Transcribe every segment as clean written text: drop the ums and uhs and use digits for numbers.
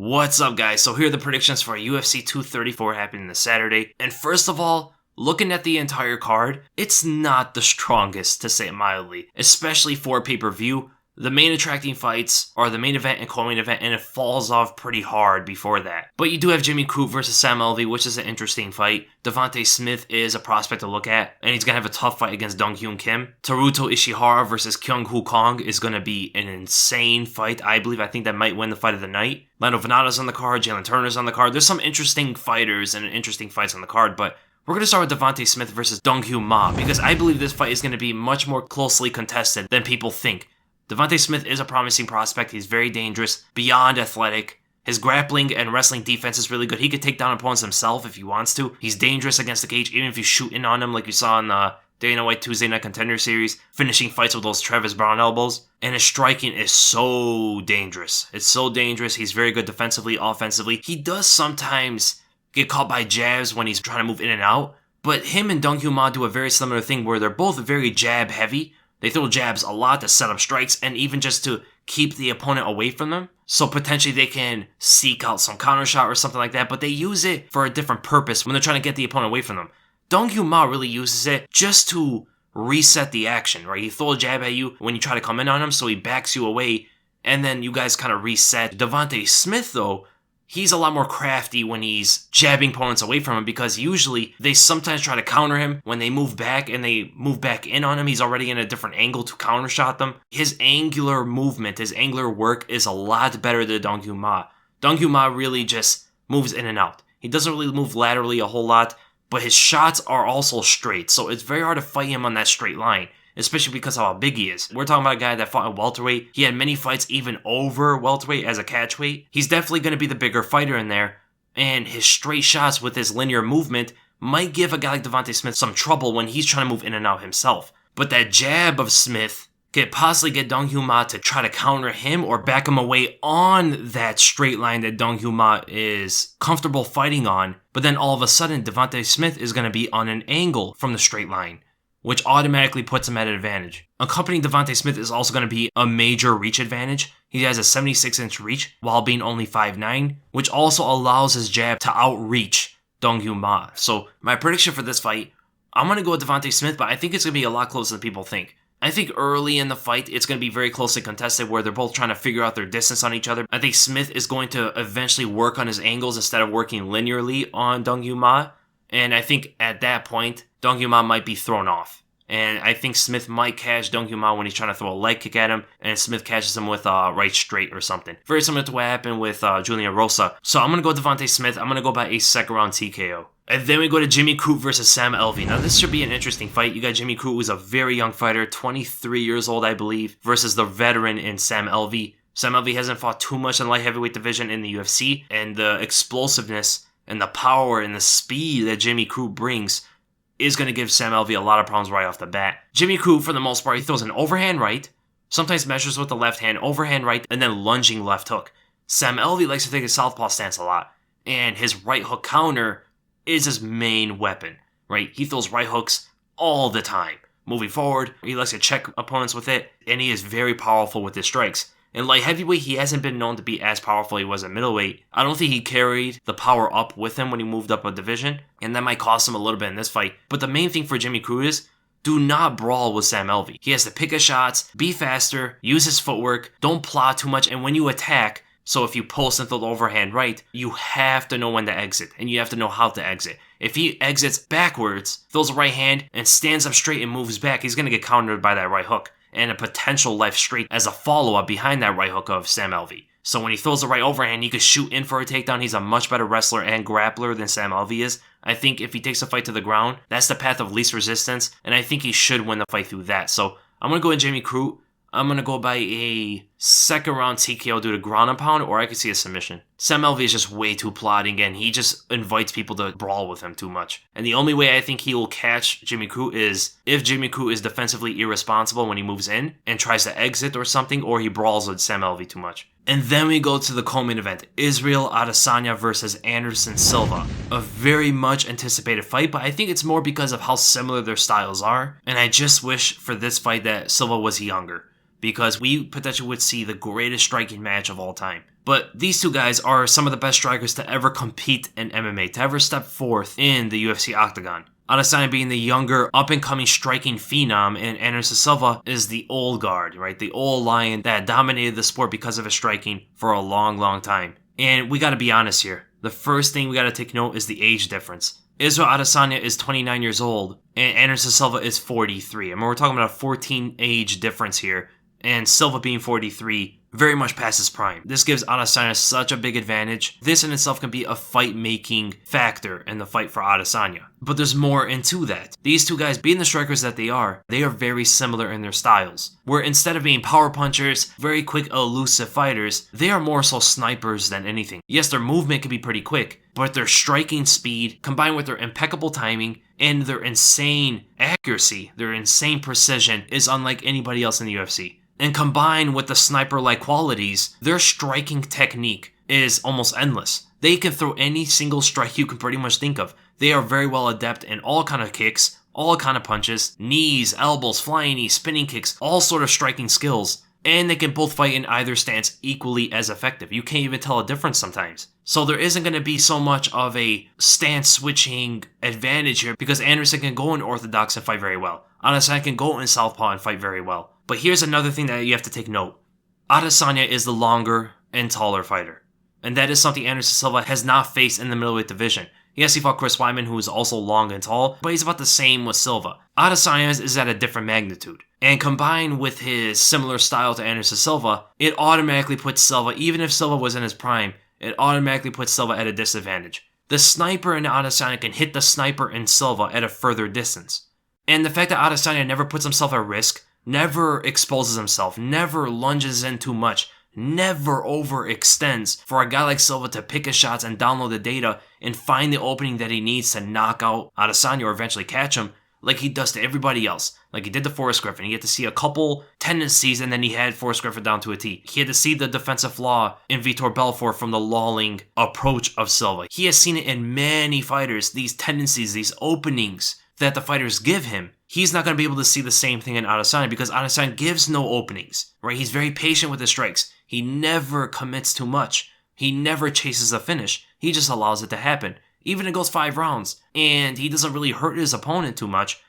What's up, guys? So here are the predictions for UFC 234 happening this Saturday. And first of all, looking at the entire card, it's not the strongest, to say it mildly, especially for pay-per-view. The main attracting fights are the main event and co-main event, and it falls off pretty hard before that. But you do have Jimmy Crute versus Sam Alvey, which is an interesting fight. Devante Smith is a prospect to look at, and he's going to have a tough fight against Dong Hyun Kim. Teruto Ishihara versus Kyung Hoo Kong is going to be an insane fight, I believe. I think that might win the fight of the night. Lando Venato's on the card, Jalen Turner's on the card. There's some interesting fighters and interesting fights on the card, but we're going to start with Devante Smith versus Dong Hyun Ma, because I believe this fight is going to be much more closely contested than people think. Devante Smith is a promising prospect. He's very dangerous, beyond athletic. His grappling and wrestling defense is really good. He could take down opponents himself if he wants to. He's dangerous against the cage, even if you shoot in on him like you saw in the Dana White Tuesday Night Contender Series, finishing fights with those Travis Brown elbows. And his striking is so dangerous. It's so dangerous. He's very good defensively, offensively. He does sometimes get caught by jabs when he's trying to move in and out, but him and Dong Hyun Ma do a very similar thing where they're both very jab heavy. They throw jabs a lot to set up strikes and even just to keep the opponent away from them. So potentially they can seek out some counter shot or something like that, but they use it for a different purpose when they're trying to get the opponent away from them. Dong Hyun Ma really uses it just to reset the action, right? He throws a jab at you when you try to come in on him, so he backs you away, and then you guys kind of reset. Devante Smith, though, he's a lot more crafty when he's jabbing opponents away from him, because usually they sometimes try to counter him when they move back and they move back in on him. He's already in a different angle to counter shot them. His angular movement, his angular work is a lot better than Dong Hyun Ma. Dong Hyun Ma really just moves in and out. He doesn't really move laterally a whole lot, but his shots are also straight, so it's very hard to fight him on that straight line, especially because of how big he is. We're talking about a guy that fought at welterweight. He had many fights even over welterweight as a catchweight. He's definitely going to be the bigger fighter in there, and his straight shots with his linear movement might give a guy like Devante Smith some trouble when he's trying to move in and out himself. But that jab of Smith could possibly get Dong Hyun Ma to try to counter him or back him away on that straight line that Dong Hyun Ma is comfortable fighting on. But then all of a sudden, Devante Smith is going to be on an angle from the straight line, which automatically puts him at an advantage. Accompanying Devante Smith is also going to be a major reach advantage. He has a 76-inch reach while being only 5'9", which also allows his jab to outreach Dong Hyun Ma. So my prediction for this fight, I'm going to go with Devante Smith, but I think it's going to be a lot closer than people think. I think early in the fight, it's going to be very closely contested where they're both trying to figure out their distance on each other. I think Smith is going to eventually work on his angles instead of working linearly on Dong Hyun Ma. And I think at that point, Dong Hyun Ma might be thrown off. And I think Smith might catch Dong Hyun Ma when he's trying to throw a leg kick at him, and Smith catches him with a right straight or something. Very similar to what happened with Julian Rosa. So I'm going to go Devante Smith. I'm going to go by a second round TKO. And then we go to Jimmy Crute versus Sam Alvey. Now this should be an interesting fight. You got Jimmy Crute, who's a very young fighter, 23 years old, I believe, versus the veteran in Sam Alvey. Sam Alvey hasn't fought too much in the light heavyweight division in the UFC, and the explosiveness and the power and the speed that Jimmy Crute brings is going to give Sam Alvey a lot of problems right off the bat. Jimmy Crute, for the most part, he throws an overhand right, sometimes measures with the left hand, overhand right, and then lunging left hook. Sam Alvey likes to take a southpaw stance a lot, and his right hook counter is his main weapon, right? He throws right hooks all the time. Moving forward, he likes to check opponents with it, and he is very powerful with his strikes. In light heavyweight, he hasn't been known to be as powerful as he was at middleweight. I don't think he carried the power up with him when he moved up a division, and that might cost him a little bit in this fight. But the main thing for Jimmy Crute is, do not brawl with Sam Alvey. He has to pick his shots, be faster, use his footwork, don't plot too much, and when you attack, so if you post and throw the overhand right, you have to know when to exit, and you have to know how to exit. If he exits backwards, throws a right hand, and stands up straight and moves back, he's going to get countered by that right hook, and a potential left straight as a follow-up behind that right hook of Sam Alvey. So when he throws the right overhand, he could shoot in for a takedown. He's a much better wrestler and grappler than Sam Alvey is. I think if he takes a fight to the ground, that's the path of least resistance, and I think he should win the fight through that. So I'm going to go with Jimmy Crute. I'm going to go by a second round TKO due to ground and pound, or I could see a submission. Sam Alvey is just way too plotting, and he just invites people to brawl with him too much. And the only way I think he will catch Jimmy Crute is if Jimmy Crute is defensively irresponsible when he moves in and tries to exit or something, or he brawls with Sam Alvey too much. And then we go to the co-main event, Israel Adesanya versus Anderson Silva. A very much anticipated fight, but I think it's more because of how similar their styles are, and I just wish for this fight that Silva was younger. because we potentially would see the greatest striking match of all time. But these two guys are some of the best strikers to ever compete in MMA, to ever step forth in the UFC octagon. Adesanya being the younger, up-and-coming striking phenom, and Anderson Silva is the old guard, right? The old lion that dominated the sport because of his striking for a long, long time. And we gotta be honest here. The first thing we gotta take note is the age difference. Israel Adesanya is 29 years old, and Anderson Silva is 43. I mean, we're talking about a 14 age difference here, and Silva being 43 very much past his prime. This gives Adesanya such a big advantage. This in itself can be a fight-making factor in the fight for Adesanya. But there's more into that. These two guys, being the strikers that they are very similar in their styles. Where instead of being power punchers, very quick, elusive fighters, they are more so snipers than anything. Yes, their movement can be pretty quick, but their striking speed, combined with their impeccable timing, and their insane accuracy, their insane precision, is unlike anybody else in the UFC. And combined with the sniper-like qualities, their striking technique is almost endless. They can throw any single strike you can pretty much think of. They are very well adept in all kind of kicks, all kind of punches, knees, elbows, flying knees, spinning kicks, all sort of striking skills. And they can both fight in either stance equally as effective. You can't even tell a difference sometimes. So there isn't going to be so much of a stance switching advantage here because Anderson can go in orthodox and fight very well. Adesanya can go in southpaw and fight very well. But here's another thing that you have to take note. Adesanya is the longer and taller fighter. And that is something Anderson Silva has not faced in the middleweight division. Yes, he fought Chris Weidman, who is also long and tall, but he's about the same with Silva. Adesanya is at a different magnitude. And combined with his similar style to Anderson Silva, it automatically puts Silva, even if Silva was in his prime, it automatically puts Silva at a disadvantage. The sniper in Adesanya can hit the sniper in Silva at a further distance. And the fact that Adesanya never puts himself at risk, never exposes himself, never lunges in too much, never overextends for a guy like Silva to pick his shots and download the data and find the opening that he needs to knock out Adesanya or eventually catch him like he does to everybody else. Like he did to Forrest Griffin. He had to see a couple tendencies and then he had Forrest Griffin down to a T. He had to see the defensive flaw in Vitor Belfort from the lolling approach of Silva. He has seen it in many fighters, these tendencies, these openings that the fighters give him. He's not going to be able to see the same thing in Adesanya because Adesanya gives no openings, right? He's very patient with his strikes. He never commits too much. He never chases a finish. He just allows it to happen. Even if it goes 5 rounds, and he doesn't really hurt his opponent too much.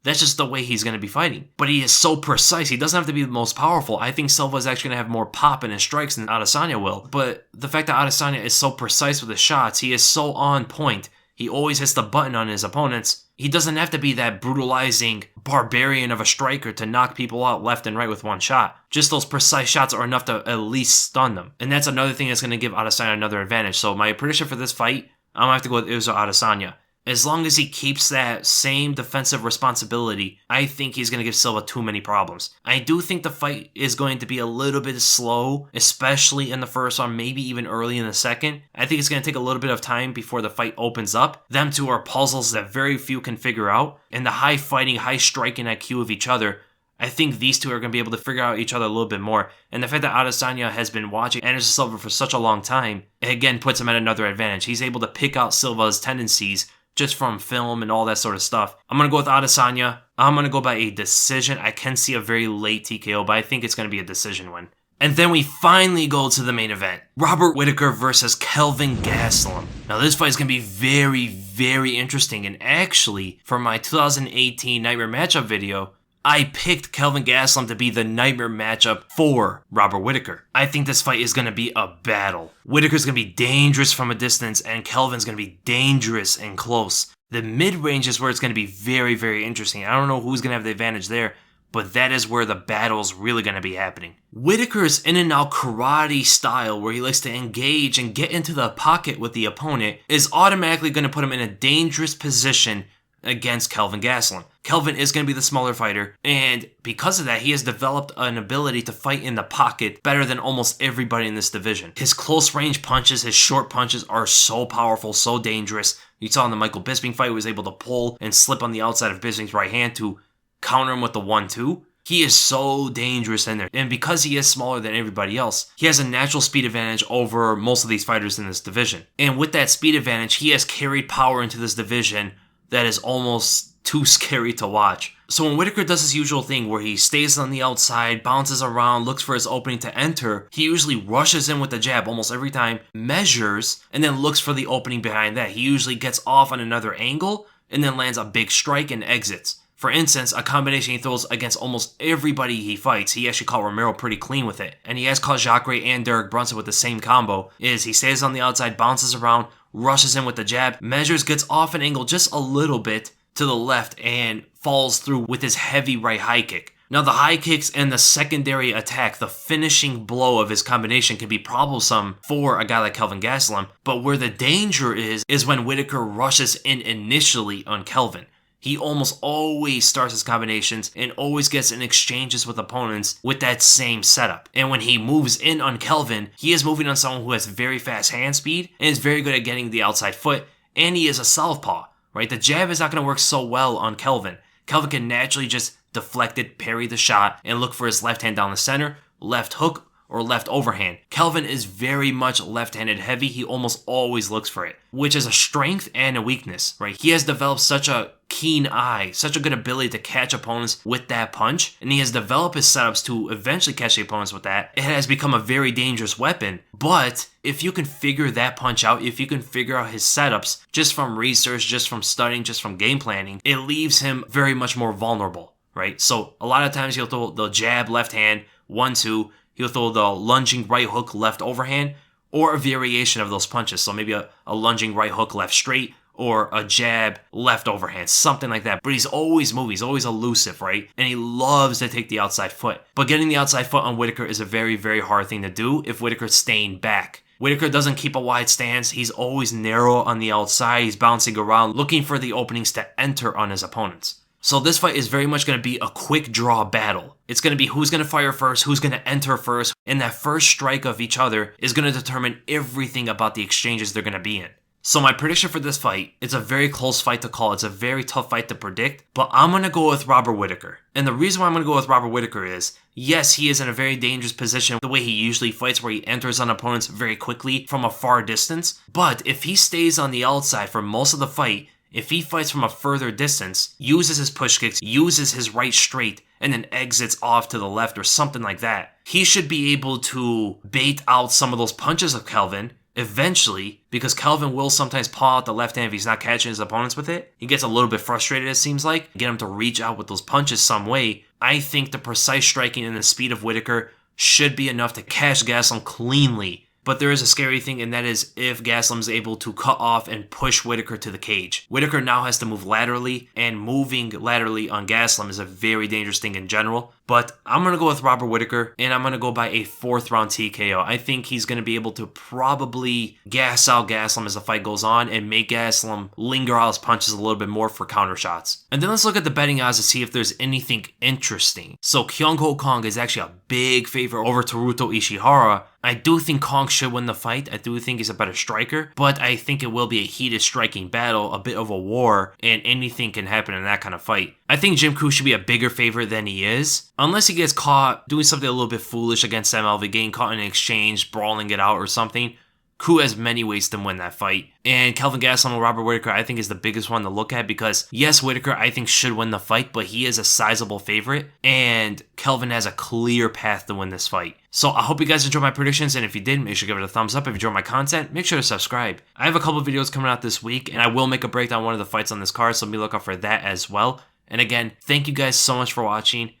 That's just the way he's going to be fighting. But he is so precise. He doesn't have to be the most powerful. I think Silva is actually going to have more pop in his strikes than Adesanya will. But the fact that Adesanya is so precise with his shots, he is so on point. He always hits the button on his opponents. He doesn't have to be that brutalizing barbarian of a striker to knock people out left and right with one shot. Just those precise shots are enough to at least stun them. And that's another thing that's going to give Adesanya another advantage. So my prediction for this fight, I'm going to have to go with Israel Adesanya. As long as he keeps that same defensive responsibility, I think he's going to give Silva too many problems. I do think the fight is going to be a little bit slow, especially in the first round, maybe even early in the second. I think it's going to take a little bit of time before the fight opens up. Them two are puzzles that very few can figure out. And the high fighting, high striking IQ of each other, I think these two are going to be able to figure out each other a little bit more. And the fact that Adesanya has been watching Anderson Silva for such a long time, again, puts him at another advantage. He's able to pick out Silva's tendencies just from film and all that sort of stuff. I'm going to go with Adesanya. I'm going to go by a decision. I can see a very late TKO, but I think it's going to be a decision win. And then we finally go to the main event. Robert Whittaker versus Kelvin Gastelum. Now this fight is going to be very interesting. And actually, for my 2018 Nightmare Matchup video, I picked Kelvin Gastelum to be the nightmare matchup for Robert Whittaker. I think this fight is going to be a battle. Whittaker's going to be dangerous from a distance, and Kelvin's going to be dangerous and close. The mid-range is where it's going to be very interesting. I don't know who's going to have the advantage there, but that is where the battle's really going to be happening. Whittaker's in and out karate style, where he likes to engage and get into the pocket with the opponent, is automatically going to put him in a dangerous position against Kelvin Gastelum. Kelvin is going to be the smaller fighter, and because of that, he has developed an ability to fight in the pocket better than almost everybody in this division. His close range punches, his short punches are so powerful, so dangerous. You saw in the Michael Bisping fight, he was able to pull and slip on the outside of Bisping's right hand to counter him with the 1-2. He is so dangerous in there. And because he is smaller than everybody else, he has a natural speed advantage over most of these fighters in this division. And with that speed advantage, he has carried power into this division that is almost too scary to watch. So when Whittaker does his usual thing where he stays on the outside, bounces around, looks for his opening to enter, he usually rushes in with the jab almost every time, measures, and then looks for the opening behind that. He usually gets off on another angle and then lands a big strike and exits. For instance, a combination he throws against almost everybody he fights, he actually caught Romero pretty clean with it, and he has caught Jacare and Derek Brunson with the same combo, is he stays on the outside, bounces around, rushes in with the jab, measures, gets off an angle just a little bit to the left, and falls through with his heavy right high kick. Now the high kicks and the secondary attack, the finishing blow of his combination can be troublesome for a guy like Kelvin Gastelum, but where the danger is when Whittaker rushes in initially on Kelvin. He almost always starts his combinations and always gets in exchanges with opponents with that same setup. And when he moves in on Kelvin, he is moving on someone who has very fast hand speed and is very good at getting the outside foot, and he is a southpaw, right? The jab is not going to work so well on Kelvin. Kelvin can naturally just deflect it, parry the shot, and look for his left hand down the center, left hook, or left overhand. Kelvin is very much left-handed heavy. He almost always looks for it, which is a strength and a weakness, right? He has developed such a keen eye, such a good ability to catch opponents with that punch, and he has developed his setups to eventually catch the opponents with that. It has become a very dangerous weapon, but if you can figure that punch out, if you can figure out his setups just from research, just from studying, just from game planning, it leaves him very much more vulnerable, right? So a lot of times he'll throw the jab left hand, 1-2, he'll throw the lunging right hook left overhand, or a variation of those punches. So maybe a lunging right hook left straight, or a jab left overhand, something like that. But he's always moving, he's always elusive, right? And he loves to take the outside foot. But getting the outside foot on Whittaker is a very, very hard thing to do if Whittaker's staying back. Whittaker doesn't keep a wide stance. He's always narrow on the outside. He's bouncing around, looking for the openings to enter on his opponents. So this fight is very much going to be a quick draw battle. It's going to be who's going to fire first, who's going to enter first, and that first strike of each other is going to determine everything about the exchanges they're going to be in. So my prediction for this fight, it's a very close fight to call. It's a very tough fight to predict, but I'm going to go with Robert Whittaker. And the reason why I'm going to go with Robert Whittaker is, yes, he is in a very dangerous position the way he usually fights, where he enters on opponents very quickly from a far distance. But if he stays on the outside for most of the fight, if he fights from a further distance, uses his push kicks, uses his right straight, and then exits off to the left or something like that, he should be able to bait out some of those punches of Kelvin eventually, because Kelvin will sometimes paw out the left hand if he's not catching his opponents with it. He gets a little bit frustrated, it seems like. Get him to reach out with those punches some way. I think the precise striking and the speed of Whittaker should be enough to catch Gastelum cleanly. But there is a scary thing, and that is if Gastelum is able to cut off and push Whittaker to the cage. Whittaker now has to move laterally, and moving laterally on Gastelum is a very dangerous thing in general. But I'm going to go with Robert Whittaker, and I'm going to go by a 4th round TKO. I think he's going to be able to probably gas out Gastelum as the fight goes on and make Gastelum linger out his punches a little bit more for counter shots. And then let's look at the betting odds to see if there's anything interesting. So Kyung Ho Kong is actually a big favorite over Teruto Ishihara. I do think Kong should win the fight. I do think he's a better striker, but I think it will be a heated striking battle, a bit of a war, and anything can happen in that kind of fight. I think Jim Crute should be a bigger favorite than he is, unless he gets caught doing something a little bit foolish against Sam Alvey, getting caught in an exchange, brawling it out or something. Crute has many ways to win that fight. And Kelvin Gastelum and Robert Whittaker, I think, is the biggest one to look at because, yes, Whittaker, I think, should win the fight, but he is a sizable favorite, and Kelvin has a clear path to win this fight. So I hope you guys enjoyed my predictions, and if you did, make sure to give it a thumbs up. If you enjoyed my content, make sure to subscribe. I have a couple of videos coming out this week, and I will make a breakdown of one of the fights on this card, so be looking out for that as well. And again, thank you guys so much for watching,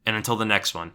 and until the next one.